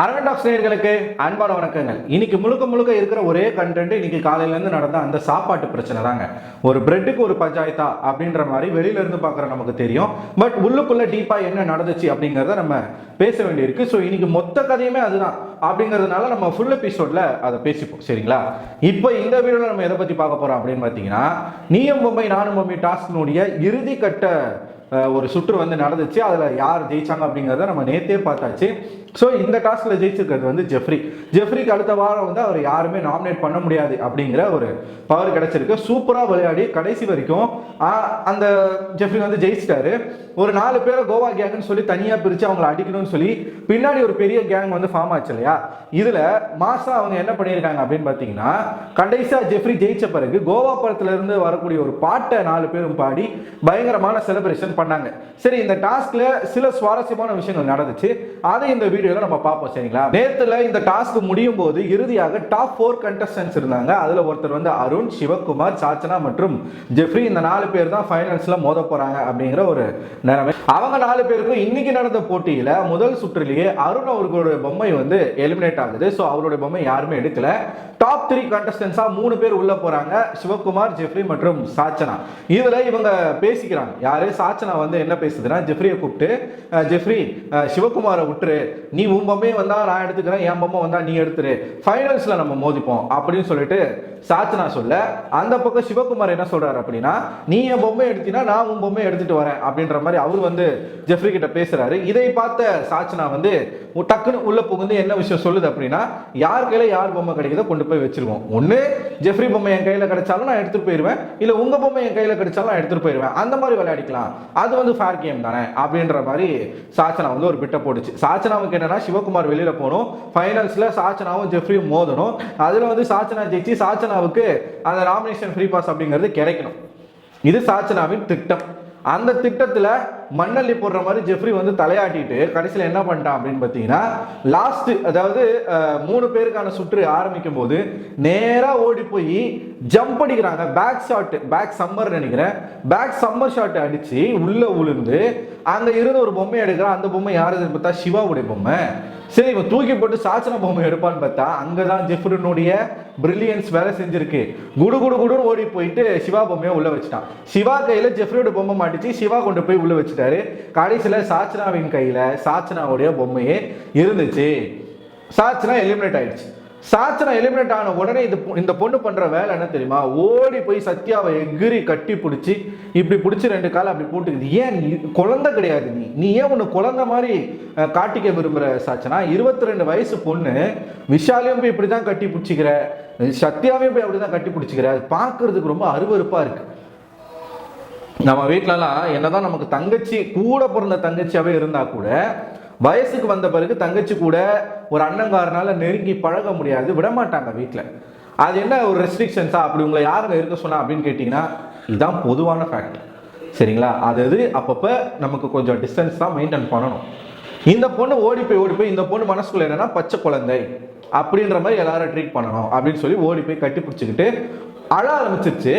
Aravind tax நேயர்களுக்கு அன்பான வணக்கங்கள். இன்னைக்கு முழுக்க முழுக்க இருக்கிற ஒரே கண்டென்ட் இன்னைக்கு காலையில இருந்து நடந்த அந்த சாப்பாட்டு பிரச்சனை தாங்க. ஒரு பிரெட்டுக்கு ஒரு பஞ்சாயத்தா அப்படின்ற மாதிரி வெளியில இருந்து பார்க்குற நமக்கு தெரியும். பட் உள்ளுக்குள்ள டீப்பா என்ன நடந்துச்சு அப்படிங்கிறத நம்ம பேச வேண்டியிருக்கு. ஸோ இன்னைக்கு மொத்த கதையுமே அதுதான் அப்படிங்கிறதுனால நம்ம ஃபுல் எபிசோட்ல அதை பேசிப்போம், சரிங்களா? இப்போ இந்த வீடியோவில் நம்ம எதை பத்தி பார்க்க போறோம் அப்படின்னு பார்த்தீங்கன்னா, நீயும் பொம்மை நானும் பொம்மை டாஸ்கினுடைய இறுதி கட்ட ஒரு சுற்று வந்து நடந்துச்சு. அதில் யார் ஜெயிச்சாங்க அப்படிங்கிறத நம்ம நேற்றே பார்த்தாச்சு. ஸோ இந்த டாஸ்கில் ஜெயிச்சிருக்கிறது வந்து ஜெஃப்ரிக்கு அடுத்த வாரம் வந்து அவர் யாருமே நாமினேட் பண்ண முடியாது அப்படிங்கிற ஒரு பவர் கிடைச்சிருக்கு. சூப்பராக விளையாடி கடைசி வரைக்கும் அந்த ஜெஃப்ரி வந்து ஜெயிச்சிட்டாரு. ஒரு 4 பேரை கோவா கேங்னு சொல்லி தனியாக பிரித்து அவங்களை அடிக்கணும்னு சொல்லி பின்னாடி ஒரு பெரிய கேங் வந்து ஃபார்ம் ஆச்சு இல்லையா? இதில் மாசா அவங்க என்ன பண்ணியிருக்காங்க அப்படின்னு பார்த்தீங்கன்னா, கடைசியாக ஜெஃப்ரி ஜெயிச்ச பிறகு கோவா படத்துலேருந்து வரக்கூடிய ஒரு பாட்டை 4 பேரும் பாடி பயங்கரமான செலிப்ரேஷன் பண்ணாங்க. சரி, இந்த டாஸ்க்ல சில சுவாரஸ்யமான விஷயங்கள் நடந்துச்சு. அதை இந்த வீடியோல நம்ம பார்ப்போம், சரிங்களா? நேத்துல இந்த டாஸ்க் முடியும் போது இறுதியாக டாப் 4 கண்டஸ்டன்ட்ஸ் இருந்தாங்க. அதுல ஒருத்தர் வந்து அருண், சிவகுமார், சாச்சனா மற்றும் ஜெஃப்ரி. இந்த 4 பேர் தான் ஃபைனல்ஸ்ல மோத போறாங்க அப்படிங்கிற ஒரு நிலைமை. அவங்க 4 பேருக்கும் இன்னைக்கு நடந்த போட்டியில முதல் சுற்றிலேயே அருண் அவர்களுடைய பொம்மை வந்து எலிமினேட் ஆகுது. ஸோ அவருடைய பொம்மை யாருமே எடுக்கல. டாப் 3 கண்டஸ்டன்ஸா 3 பேர் உள்ள போறாங்க, சிவகுமார், ஜெஃப்ரி மற்றும் சாச்சனா. இதுல இவங்க பேசிக்கிறாங்க. யாரு? சாச்சனா வந்து என்ன பேசுதுன்னா, ஜெஃப்ரியை கூப்பிட்டு, ஜெஃப்ரி சிவகுமாரை விட்டுரு, நீ உன் பொம்மையை வந்தா நான் எடுத்துக்கிறேன், என் பொம்மை வந்தா நீ எடுத்துரு, ஃபைனல்ஸ்ல நம்ம மோதிப்போம் அப்படின்னு சொல்லிட்டு சாச்சனா சொல்ல, அந்த பக்கம் சிவகுமார் என்ன சொல்றாரு அப்படின்னா, நீ என் பொம்மை எடுத்தீங்கன்னா நான் உன் பொம்மையை எடுத்துட்டு வரேன் அப்படின்ற மாதிரி அவர் வந்து ஜெஃப்ரி கிட்ட பேசுறாரு. இதை பார்த்த சாச்சனா வந்து டக்குன்னு உள்ள புகுந்து என்ன விஷயம் சொல்லுது அப்படின்னா, யார் கையில யார் பொம்மை கிடைக்குதோ கொண்டு போய் வச்சிருவோம். ஒண்ணு ஜெஃப்ரி பொம்மை என் கையில கிடைச்சாலும் நான் எடுத்துட்டு போயிருவேன், இல்ல உங்க பொம்மை என் கையில கிடைச்சாலும் நான் எடுத்துட்டு போயிருவேன், அந்த மாதிரி விளையாடிக்கலாம், அது வந்து ஃபேர் கேம் தானே அப்படின்ற மாதிரி சாச்சனா வந்து ஒரு பிட்ட போடுச்சு. சாச்சனாவுக்கு என்னன்னா, சிவகுமார் வெளியில போகணும், ஃபைனல்ஸ்ல சாச்சனாவும் ஜெஃப்ரியும் மோதணும். அதுல வந்து சாச்சனா ஜெயிச்சு சாச்சனாவுக்கு அந்த நாமினேஷன் ஃப்ரீ பாஸ் அப்படிங்கிறது கிடைக்கணும். இது சாச்சனாவின் திட்டம். அந்த திட்டத்துல மண்ணள்ளி போடுற மாதிரி ஜெஃப்ரி வந்து தலையாட்டிட்டு கடைசியில் என்ன பண்ணிட்டான் அப்படின்னு பார்த்தீங்கன்னா, லாஸ்ட் அதாவது 3 பேருக்கான சுற்று ஆரம்பிக்கும் போது நேரா ஓடி போய் ஜம்ப் அடிக்கிறாங்க. பேக் ஷாட், பேக் சம்மர் நினைக்கிறேன், பேக் சம்மர் ஷாட் அடிச்சு உள்ள உளுந்து அங்க இருந்து ஒரு பொம்மை எடுக்கிறான். அந்த பொம்மை யாருன்னு பார்த்தா சிவாவுடைய பொம்மை. சரி, இவன் தூக்கி போட்டு சாச்சனா பொம்மை எடுப்பான்னு பார்த்தா அங்கதான் ஜெஃப்ரினுடைய பிரில்லியன்ஸ் வேலை செஞ்சிருக்கு. குடு குடு குடுன்னு ஓடி போயிட்டு சிவா பொம்மையை உள்ள வச்சுட்டான். சிவா கையில ஜெஃப்ரியோட பொம்மை மாட்டிச்சு, சிவா கொண்டு போய் உள்ள வச்சுட்டாரு. கடைசியில சாச்சனாவின் கையில சாச்சனாவுடைய பொம்மையே இருந்துச்சு. சாச்சனா எலிமினேட் ஆயிடுச்சு. சாச்சனா எலிமினேட் ஆன உடனே இந்த பொண்ணு பண்ற வேலை என்ன தெரியுமா? ஓடி போய் சத்யாவை எகிரி கட்டி பிடிச்சி இப்படி பிடிச்சி 2 காலை அப்படி போட்டுக்குது. ஏன் நீ குழந்தை கிடையாது, நீ ஏன் ஒன்று குழந்தை மாதிரி காட்டிக்க விரும்புகிற சாச்சனா? 22 வயசு பொண்ணு. விஷாலையும் போய் இப்படி தான் கட்டி பிடிச்சிக்கிற, சத்யாவையும் போய் அப்படி தான் கட்டி பிடிச்சிக்கிற. பார்க்கறதுக்கு ரொம்ப அருவருப்பாக இருக்கு. நம்ம வீட்டிலலாம் என்னதான் நமக்கு தங்கச்சி கூட பிறந்த தங்கச்சியாவே இருந்தா கூட வயசுக்கு வந்த பிறகு தங்கச்சி கூட ஒரு அண்ணங்காரனால நெருங்கி பழக முடியாது, விடமாட்டாங்க வீட்டில். அது என்ன ஒரு ரெஸ்ட்ரிக்ஷன்ஸா? அப்படி உங்களை யாருங்க இருக்க சொன்னா அப்படின்னு கேட்டிங்கன்னா, இதுதான் பொதுவான ஃபேக்ட், சரிங்களா? அது அப்பப்போ நமக்கு கொஞ்சம் டிஸ்டன்ஸ் தான் மெயின்டைன் பண்ணணும். இந்த பொண்ணு ஓடி போய் இந்த பொண்ணு மனசுக்குள்ள என்னன்னா, பச்சை குழந்தை அப்படின்ற மாதிரி எல்லாரும் ட்ரீட் பண்ணணும் அப்படின்னு சொல்லி ஓடி போய் கட்டி பிடிச்சிக்கிட்டு அழ ஆரம்பிச்சிருச்சு.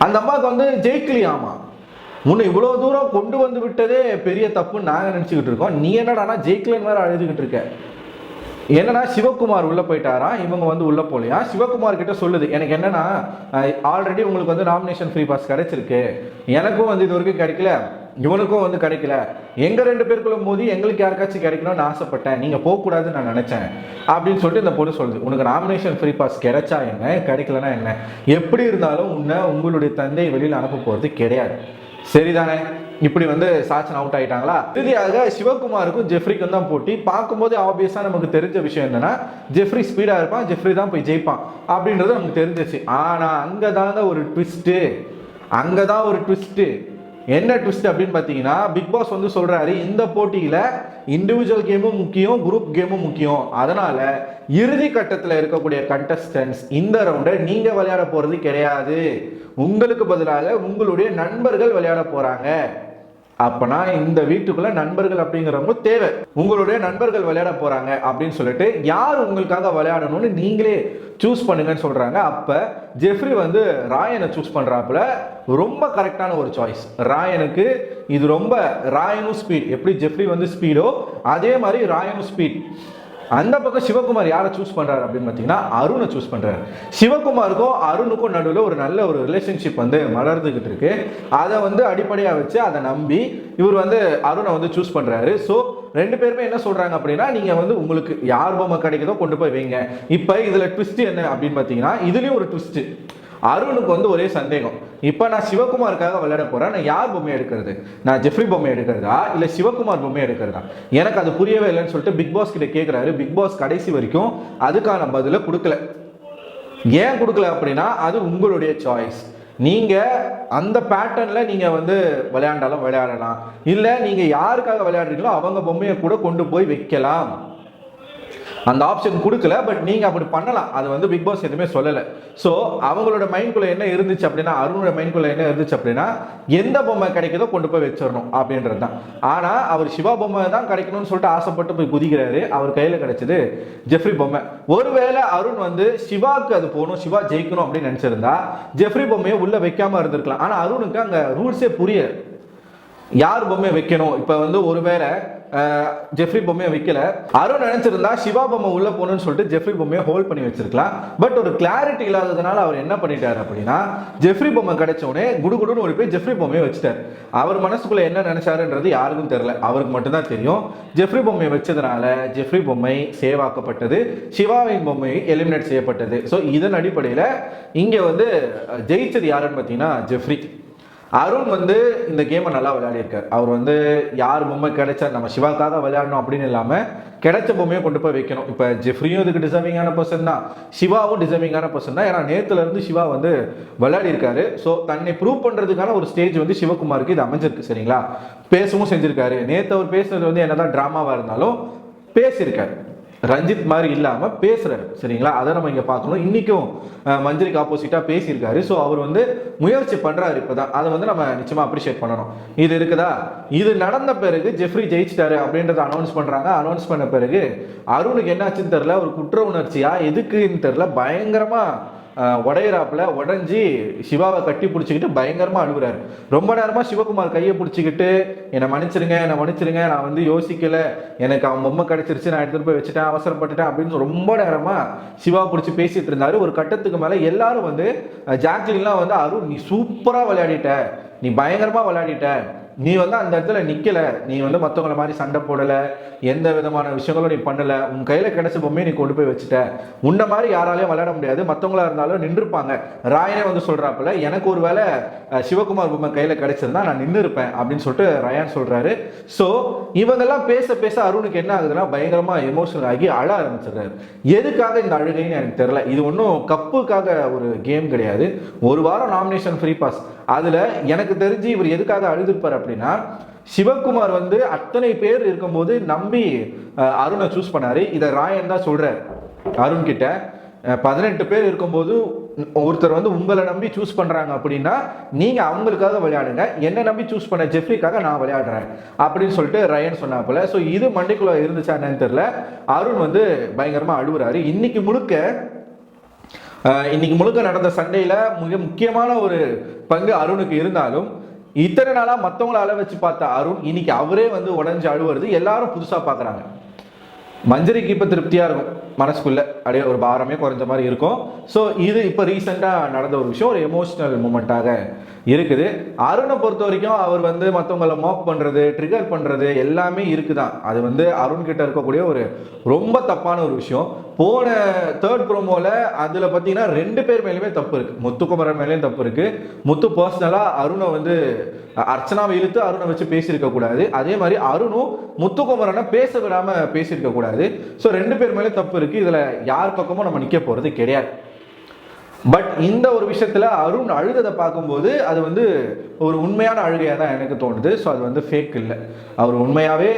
அந்த அம்மாவுக்கு வந்து ஜெயிக்கலையாமா. உன்னை இவ்வளோ தூரம் கொண்டு வந்து விட்டதே பெரிய தப்புன்னு நாங்கள் நினச்சிக்கிட்டு இருக்கோம். நீ என்னடானா ஜெயிக்கலன்னு வேற அழுதுகிட்டு இருக்க. என்னன்னா, சிவகுமார் உள்ள போயிட்டாரா, இவங்க வந்து உள்ள போலையா? சிவகுமார் கிட்ட சொல்லுது, எனக்கு என்னன்னா, ஆல்ரெடி உங்களுக்கு வந்து நாமினேஷன் ஃப்ரீ பாஸ் கிடைச்சிருக்கு, எனக்கும் வந்து இது வரைக்கும் கிடைக்கல, இவனுக்கும் வந்து கிடைக்கல, எங்க 2 பேருக்குள்ள மோதி எங்களுக்கு யாருக்காச்சும் கிடைக்கணும்னு ஆசைப்பட்டேன், நீங்க போகக்கூடாதுன்னு நான் நினைச்சேன் அப்படின்னு சொல்லிட்டு இந்த பொண்ணு சொல்லுது. உனக்கு நாமினேஷன் ஃப்ரீ பாஸ் கிடைச்சா என்ன, கிடைக்கலன்னா என்ன, எப்படி இருந்தாலும் உன்னை உங்களுடைய தந்தை வெளியில் அனுப்ப போறது கிடையாது, சரிதானே? இப்படி வந்து சாச்சன் அவுட் ஆயிட்டாங்களா? இறுதியாக சிவகுமாருக்கும் ஜெஃப்ரிக்கும் தான் போட்டி. பார்க்கும்போது ஆப்வியஸா நமக்கு தெரிஞ்ச விஷயம் என்னன்னா, ஜெஃப்ரி ஸ்பீடா இருப்பான், ஜெஃப்ரி தான் போய் ஜெயிப்பான் அப்படின்றது நமக்கு தெரிஞ்சிச்சு. ஆனா அங்கதாங்க ஒரு ட்விஸ்ட். என்ன ட்விஸ்ட் அப்படின்னு பார்த்தீங்கன்னா, பிக் பாஸ் வந்து சொல்றாரு, இந்த போட்டியில இண்டிவிஜுவல் கேமும் முக்கியம், குரூப் கேமும் முக்கியம். அதனால இறுதி கட்டத்தில் இருக்கக்கூடிய கண்டஸ்டன்ஸ் இந்த ரவுண்டை நீங்க விளையாட போறது கிடையாது, உங்களுக்கு பதிலாக உங்களுடைய நண்பர்கள் விளையாட போறாங்க அப்பனா இந்த வீட்டுக்குள்ள நண்பர்கள் அப்படிங்கிறவங்க தேவை. உங்களுடைய நண்பர்கள் விளையாட போறாங்க அப்படின்னு சொல்லிட்டு யார் உங்களுக்காக விளையாடணும்னு நீங்களே சூஸ் பண்ணுங்கன்னு சொல்றாங்க. அப்ப ஜெஃப்ரி வந்து ராயனை சூஸ் பண்றாப்புல. ரொம்ப கரெக்டான ஒரு சாய்ஸ். ராயனுக்கு இது ரொம்ப ராயனும் ஸ்பீட், எப்படி ஜெஃப்ரி வந்து ஸ்பீடோ அதே மாதிரி ராயனும் ஸ்பீட். அந்த பக்கம் சிவகுமார் யாரை சூஸ் பண்றாரு அப்படின்னு பார்த்தீங்கன்னா அருணை சூஸ் பண்றாரு. சிவகுமாருக்கும் அருணுக்கும் நடுவில் ஒரு நல்ல ஒரு ரிலேஷன்ஷிப் வந்து மலர்ந்துகிட்டு இருக்கு. அதை வந்து அடிப்படையாக வச்சு அதை நம்பி இவர் வந்து அருணை வந்து சூஸ் பண்றாரு. ஸோ ரெண்டு பேருமே என்ன சொல்றாங்க அப்படின்னா, நீங்க வந்து உங்களுக்கு யார் பொம்மை கிடைக்குதோ கொண்டு போய் வைங்க. இப்போ இதுல ட்விஸ்ட் என்ன அப்படின்னு பார்த்தீங்கன்னா, இதுலயும் ஒரு ட்விஸ்ட். அருணுக்கு வந்து ஒரே சந்தேகம், இப்போ நான் சிவகுமாருக்காக விளையாட போறேன், நான் யார் பொம்மை எடுக்கிறது? நான் ஜெஃப்ரி பொம்மை எடுக்கிறதா இல்லை சிவகுமார் பொம்மை எடுக்கிறதா? எனக்கு அது புரியவே இல்லைன்னு சொல்லிட்டு பிக் பாஸ் கிட்ட கேட்குறாரு. பிக் பாஸ் கடைசி வரைக்கும் அதுக்கான பதிலை கொடுக்கல. ஏன் கொடுக்கல அப்படின்னா, அது உங்களுடைய சாய்ஸ். நீங்க அந்த பேட்டர்ன்ல நீங்க வந்து விளையாண்டாலும் விளையாடலாம், இல்லை நீங்க யாருக்காக விளையாடுறீங்களோ அவங்க பொம்மையை கூட கொண்டு போய் வைக்கலாம். அந்த ஆப்ஷன் கொடுக்கல. பட் நீங்க அப்படி பண்ணலாம். அது வந்து பிக் பாஸ் எதுவுமே சொல்லலை. ஸோ அவங்களோட மைண்ட்குள்ள என்ன இருந்துச்சு அப்படின்னா, அருணோட மைண்ட்குள்ள என்ன இருந்துச்சு அப்படின்னா, எந்த பொம்மை கிடைக்குதோ கொண்டு போய் வச்சிடணும் அப்படின்றது தான். ஆனா அவர் சிவா பொம்மை தான் கிடைக்கணும்னு சொல்லிட்டு ஆசைப்பட்டு போய் குதிக்கிறாரு. அவர் கையில கிடைச்சது ஜெஃப்ரி பொம்மை. ஒருவேளை அருண் வந்து சிவாக்கு அது போகணும், சிவா ஜெயிக்கணும் அப்படின்னு நினைச்சிருந்தா ஜெஃப்ரி பொம்மையை உள்ள வைக்காம இருந்திருக்கலாம். ஆனா அருணுக்கு அங்க ரூல்ஸே புரியல, யார் பொம்மையை வைக்கணும். இப்ப வந்து ஒருவேளை ஜெஃப்ரி பொம்மையை வைக்கல, அருண் நினைச்சிருந்தா சிவா பொம்மை உள்ள போகணும்னு சொல்லிட்டு ஜெஃப்ரி பொம்மையை ஹோல்ட் பண்ணி வச்சிருக்கலாம். பட் ஒரு கிளாரிட்டி இல்லாததுனால அவர் என்ன பண்ணிட்டாரு அப்படின்னா, ஜெஃப்ரி பொம்மை கிடைச்ச உடனே குடுகுடுன்னு ஓடி போய் ஜெஃப்ரி பொம்மையை வச்சுட்டார். அவர் மனசுக்குள்ள என்ன நினைச்சாருன்றது யாருக்கும் தெரியல, அவருக்கு மட்டும்தான் தெரியும். ஜெஃப்ரி பொம்மையை வச்சதுனால ஜெஃப்ரி பொம்மை சேவ் ஆக்கப்பட்டது, சிவாவின் பொம்மை எலிமினேட் செய்யப்பட்டது. ஸோ இதன் அடிப்படையில் இங்கே வந்து ஜெயிச்சது யாருன்னு பார்த்தீங்கன்னா ஜெஃப்ரி. அருண் வந்து இந்த கேமை நல்லா விளையாடிருக்கார். அவர் வந்து யார் பொம்மை கிடைச்சா நம்ம சிவாக்காக விளையாடணும் அப்படின்னு இல்லாமல் கிடைச்ச பொம்மையை கொண்டு போய் வைக்கணும். இப்போ ஜெஃப்ரியும் இதுக்கு டிசர்விங்கான பர்சன் தான், சிவாவும் டிசர்விங்கான பர்சன் தான். ஏன்னா நேற்றுல இருந்து சிவா வந்து விளையாடி இருக்காரு. ஸோ தன்னை ப்ரூவ் பண்ணுறதுக்கான ஒரு ஸ்டேஜ் வந்து சிவகுமாருக்கு இது அமைஞ்சிருக்கு. சரிங்களா, பேசவும் செஞ்சிருக்காரு. நேற்று அவர் பேசுறது வந்து என்னதான் ட்ராமாவாக இருந்தாலும் பேசியிருக்காரு, ரஞ்சித் மாதிரி இல்லாமல் பேசுறாரு. சரிங்களா, அதை நம்ம இங்கே பார்க்கணும். இன்னைக்கும் மஞ்சரிக்கு ஆப்போசிட்டாக பேசியிருக்காரு. ஸோ அவர் வந்து முயற்சி பண்ணுறாரு. இப்போ தான் அதை வந்து நம்ம நிச்சயமாக அப்ரிஷியேட் பண்ணணும். இது இருக்குதா, இது நடந்த பிறகு ஜெஃப்ரி ஜெயிச்சிட்டாரு அப்படின்றத அனௌன்ஸ் பண்ணுறாங்க. அனௌன்ஸ் பண்ண பிறகு அருணுக்கு என்னாச்சுன்னு தெரில, ஒரு குற்ற உணர்ச்சியா எதுக்குன்னு தெரில, பயங்கரமாக உடையிறாப்புல உடஞ்சி சிவாவை கட்டி பிடிச்சிக்கிட்டு பயங்கரமாக அழுகுறாரு. ரொம்ப நேரமாக சிவகுமார் கையை பிடிச்சிக்கிட்டு என்னை மன்னிச்சிருங்க, என்னை மன்னிச்சிருங்க, நான் வந்து யோசிக்கலை, எனக்கு அவன் பொம்மை கிடைச்சிருச்சு, நான் எடுத்துகிட்டு போய் வச்சுட்டேன், அவசரப்பட்டுட்டேன் அப்படின்னு ரொம்ப நேரமாக சிவா பிடிச்சி பேசிகிட்டு இருந்தார். ஒரு கட்டத்துக்கு மேலே எல்லாரும் வந்து ஜாக்லின்லாம் வந்து, அருண் நீ சூப்பராக விளையாடிட்ட, நீ பயங்கரமாக விளையாடிட்ட, நீ வந்து அந்த இடத்துல நிற்கலை, நீ வந்து மற்றவங்கள மாதிரி சண்டை போடலை, எந்த விதமான விஷயங்களும் நீ பண்ணலை, உன் கையில் கிடைச்ச பொம்மையை நீ கொண்டு போய் வச்சுட்ட, உன்ன மாதிரி யாராலையும் விளையாட முடியாது, மற்றவங்களா இருந்தாலும் நின்றுப்பாங்க. ராயனே வந்து சொல்கிறாப்புல, எனக்கு ஒரு வேளை சிவகுமார் பொம்மை கையில் கிடைச்சிருந்தா நான் நின்று இருப்பேன் அப்படின்னு சொல்லிட்டு ரயான் சொல்கிறாரு. ஸோ இவங்கெல்லாம் பேச பேச அருணுக்கு என்ன ஆகுதுன்னா பயங்கரமாக எமோஷனல் ஆகி அழ ஆரம்பிச்சிடுறாரு. எதுக்காக இந்த அழுகைன்னு எனக்கு தெரியல. இது ஒன்றும் கப்புக்காக ஒரு கேம் கிடையாது. ஒரு வாரம் நாமினேஷன் ஃப்ரீ பாஸ். அதில் எனக்கு தெரிஞ்சு இவர் எதுக்காக அழுதுப்பார் அப்படின்னா, சிவகுமார் வந்து அத்தனை பேர் இருக்கும்போது நம்பி அருணை சூஸ் பண்ணாரு. இதை ராயன் தான் சொல்றார் அருண் கிட்ட. 18 பேர் இருக்கும்போது ஒருத்தர் வந்து உங்களை நம்பி சூஸ் பண்றாங்க அப்படின்னா நீங்க அவங்களுக்காக விளையாடுங்க, என்னை நம்பி சூஸ் பண்ண ஜெஃப்ரிக்காக நான் விளையாடுறேன் அப்படின்னு சொல்லிட்டு ரயன் சொன்னாப்புல. ஸோ இது மண்டைக்குள்ள இருந்துச்சா என்னன்னு தெரியல, அருண் வந்து பயங்கரமா அழுகுறாரு. இன்னைக்கு முழுக்க நடந்த சண்டையில் மிக முக்கியமான ஒரு பங்கு அருணுக்கு இருந்தாலும், இத்தனை நாளாக மற்றவங்கள அள வச்சு பார்த்த அருண் இன்னைக்கு அவரே வந்து உடஞ்சி அழுவுறது எல்லாரும் புதுசாக பார்க்குறாங்க. மஞ்சரிக்கு இப்போ திருப்தியாக இருக்கும், மனசுக்குள்ளே அப்படியே ஒரு பாரமே குறைஞ்ச மாதிரி இருக்கும். ஸோ இது இப்போ ரீசெண்டாக நடந்த ஒரு விஷயம், ஒரு எமோஷ்னல் மூமெண்ட்டாக இருக்குது. அருணை பொறுத்த வரைக்கும் அவர் வந்து மற்றவங்களை மாக் பண்ணுறது, ட்ரிகர் பண்ணுறது எல்லாமே இருக்குதான். அது வந்து அருண் கிட்ட இருக்கக்கூடிய ஒரு ரொம்ப தப்பான ஒரு விஷயம். போன தேர்ட் ப்ரோமோவில் அதில் பார்த்தீங்கன்னா 2 பேர் மேலேயுமே தப்பு இருக்குது. முத்துக்குமரன் மேலேயும் தப்பு இருக்குது. முத்து பர்சனலாக அருணை வந்து அர்ச்சனாவை இழுத்து அருணை வச்சு பேசியிருக்கக்கூடாது. அதே மாதிரி அருணும் முத்துக்குமரனை பேச விடாமல் பேசியிருக்கக்கூடாது. ஸோ 2 பேர் மேலே தப்பு இருக்குது. இதில் யார் பக்கமும் நம்ம நிற்க போகிறது கிடையாது. பட் இந்த ஒரு விஷயத்தில் அருண் அழுததை பார்க்கும்போது அது வந்து ஒரு உண்மையான அழுகையாக தான் எனக்கு தோணுது. ஸோ அது வந்து ஃபேக் இல்லை. அவர் உண்மையாகவே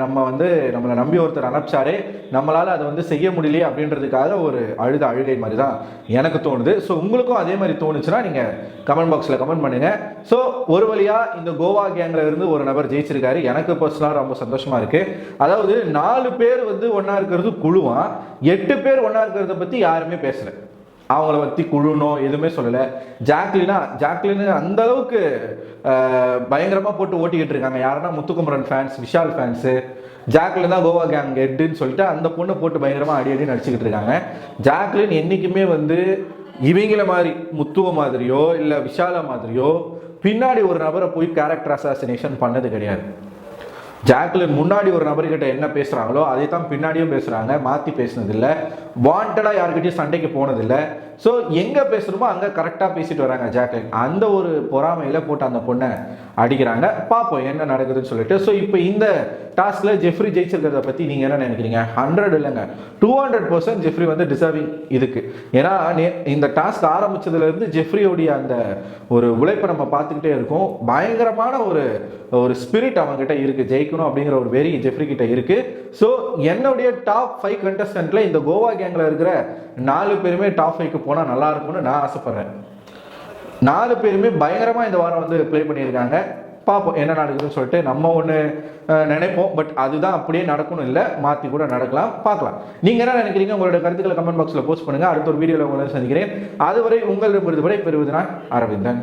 நம்மளை நம்பி ஒருத்தர் அனுப்பிச்சாரே, நம்மளால் அதை வந்து செய்ய முடியலையே அப்படின்றதுக்காக ஒரு அழுகை மாதிரி தான் எனக்கு தோணுது. ஸோ உங்களுக்கும் அதே மாதிரி தோணுச்சுன்னா நீங்கள் கமெண்ட் பாக்ஸில் கமெண்ட் பண்ணுங்கள். ஸோ ஒரு வழியாக இந்த கோவா கேங்கில் இருந்து ஒரு நபர் ஜெயிச்சிருக்காரு. எனக்கு பர்சனலாக ரொம்ப சந்தோஷமாக இருக்குது. அதாவது 4 பேர் வந்து ஒன்றா இருக்கிறது குழுவான், 8 பேர் ஒன்றா இருக்கிறத பற்றி யாருமே பேசலை. அவங்கள பற்றி குழுனோ எதுவுமே சொல்லலை. ஜாக்லின் அந்த அளவுக்கு பயங்கரமாக போட்டு ஓட்டிக்கிட்டு இருக்காங்க. யாருன்னா Muthukumaran fans, Vishal fans, Jacqueline தான் கோவா கேங் ஹெட்டுன்னு சொல்லிட்டு அந்த பொண்ணை போட்டு பயங்கரமாக அடி நடிச்சுக்கிட்டு இருக்காங்க. ஜாக்லின் என்றைக்குமே வந்து இவங்கள மாதிரி முத்துவ மாதிரியோ இல்லை விஷால மாதிரியோ பின்னாடி ஒரு நபரை போய் கேரக்டர் அசாசினேஷன் பண்ணது கிடையாது. ஜாக்லின் முன்னாடி ஒரு நபர்கிட்ட என்ன பேசுகிறாங்களோ அதை தான் பின்னாடியும் பேசுகிறாங்க, மாற்றி பேசினதில்லை. வாண்டடாக யாருக்கிட்டையும் சண்டைக்கு போனதில்லை. ஸோ எங்கே பேசணுமோ அங்கே கரெக்டாக பேசிட்டு வராங்க ஜாக்லின். அந்த ஒரு பொறாமையில் போட்டு அந்த பொண்ணை அடிக்கிறாங்க. பார்ப்போம் என்ன நடக்குதுன்னு சொல்லிட்டு. ஸோ இப்போ இந்த டாஸ்கில் ஜெஃப்ரி ஜெயிச்சிருக்கிறத பற்றி நீங்கள் என்ன நினைக்கிறீங்க? 100 இல்லைங்க, 200% ஜெஃப்ரி வந்து டிசர்விங் இதுக்கு. ஏன்னா இந்த டாஸ்க் ஆரம்பித்ததுலேருந்து ஜெஃப்ரியோடைய அந்த ஒரு உழைப்பை நம்ம பார்த்துக்கிட்டே இருக்கோம். பயங்கரமான ஒரு ஸ்பிரிட் அவங்ககிட்ட இருக்குது, ஜெயிக்கணும் அப்படிங்கிற ஒரு வெறி ஜெஃப்ரி கிட்ட இருக்குது. ஸோ என்னுடைய டாப் 5 கண்டஸ்டன்ட்ல இந்த கோவா கேங்கில் இருக்கிற 4 பேருமே டாப் 5க்கு போனால் நல்லா இருக்கும்னு நான் ஆசைப்படுறேன். 4 பேருமே பயங்கரமாக இந்த வாரம் வந்து ப்ளே பண்ணியிருக்காங்க. பார்ப்போம் என்ன நடக்குதுன்னு சொல்லிட்டு. நம்ம ஒன்று நினைப்போம், பட் அதுதான் அப்படியே நடக்கணும் இல்லை, மாற்றி கூட நடக்கலாம். பார்க்கலாம். நீங்கள் என்ன நினைக்கிறீங்க? உங்களோட கருத்துக்களை கமெண்ட் பாக்ஸில் போஸ்ட் பண்ணுங்கள். அடுத்த ஒரு வீடியோவில் உங்களை சந்திக்கிறேன். அதுவரை உங்களிடம் விருது பெறுவது நான் அரவிந்தன்.